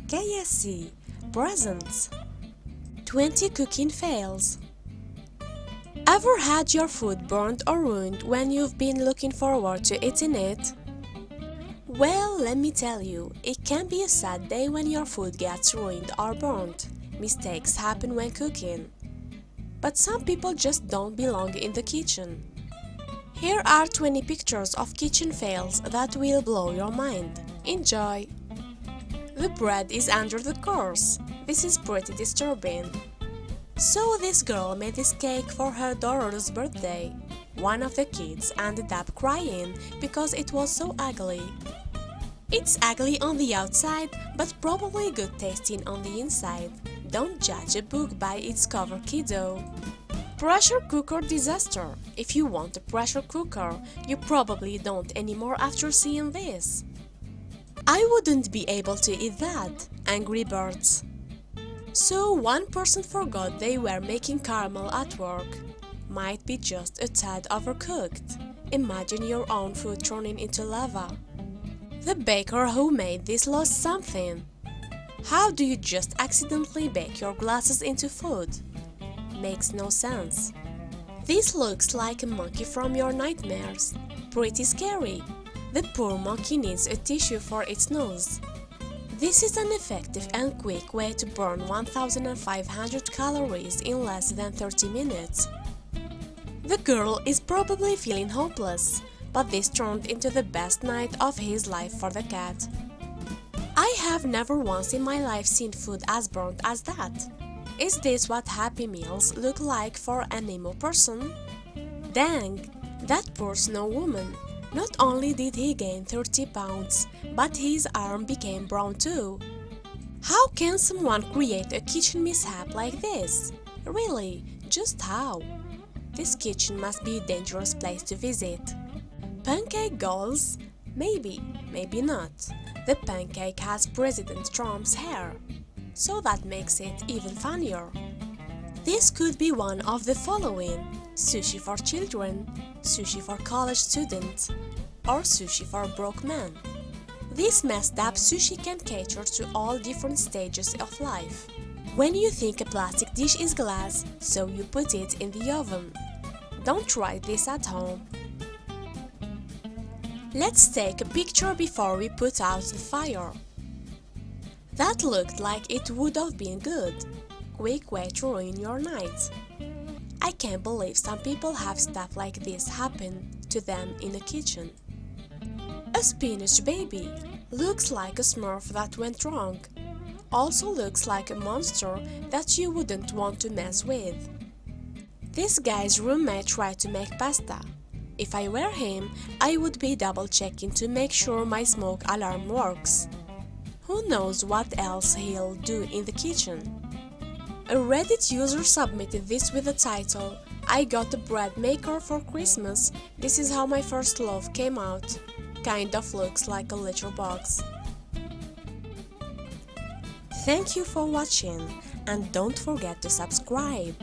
KSC presents 20 cooking fails. Ever had your food burned or ruined when you've been looking forward to eating it? Well, let me tell you, it can be a sad day when your food gets ruined or burnt. Mistakes happen when cooking. But some people just don't belong in the kitchen. Here are 20 pictures of kitchen fails that will blow your mind. Enjoy! The bread is under the course. This is pretty disturbing. So this girl made this cake for her daughter's birthday. One of the kids ended up crying because it was so ugly. It's ugly on the outside, but probably good tasting on the inside. Don't judge a book by its cover, kiddo. Pressure cooker disaster. If you want a pressure cooker, you probably don't anymore after seeing this. I wouldn't be able to eat that. Angry Birds. So one person forgot they were making caramel at work. Might be just a tad overcooked. Imagine your own food turning into lava. The baker who made this lost something. How do you just accidentally bake your glasses into food? Makes no sense. This looks like a monkey from your nightmares. Pretty scary. The poor monkey needs a tissue for its nose. This is an effective and quick way to burn 1500 calories in less than 30 minutes. The girl is probably feeling hopeless, but this turned into the best night of his life for the cat. I have never once in my life seen food as burnt as that. Is this what Happy Meals look like for an emo person? Dang, that poor snow woman. Not only did he gain 30 pounds, but his arm became brown too. How can someone create a kitchen mishap like this? Really, just how? This kitchen must be a dangerous place to visit. Pancake goals? Maybe, maybe not. The pancake has President Trump's hair, so that makes it even funnier. This could be one of the following: sushi for children, sushi for college students, or sushi for a broke man. This messed up sushi can cater to all different stages of life. When you think a plastic dish is glass, so you put it in the oven. Don't try this at home. Let's take a picture before we put out the fire. That looked like it would have been good. Quick way to ruin your night. I can't believe some people have stuff like this happen to them in the kitchen. A spinach baby. Looks like a smurf that went wrong. Also looks like a monster that you wouldn't want to mess with. This guy's roommate tried to make pasta. If I were him, I would be double checking to make sure my smoke alarm works. Who knows what else he'll do in the kitchen? A Reddit user submitted this with the title, "I got a bread maker for Christmas, this is how my first loaf came out." Kind of looks like a litter box. Thank you for watching, and don't forget to subscribe.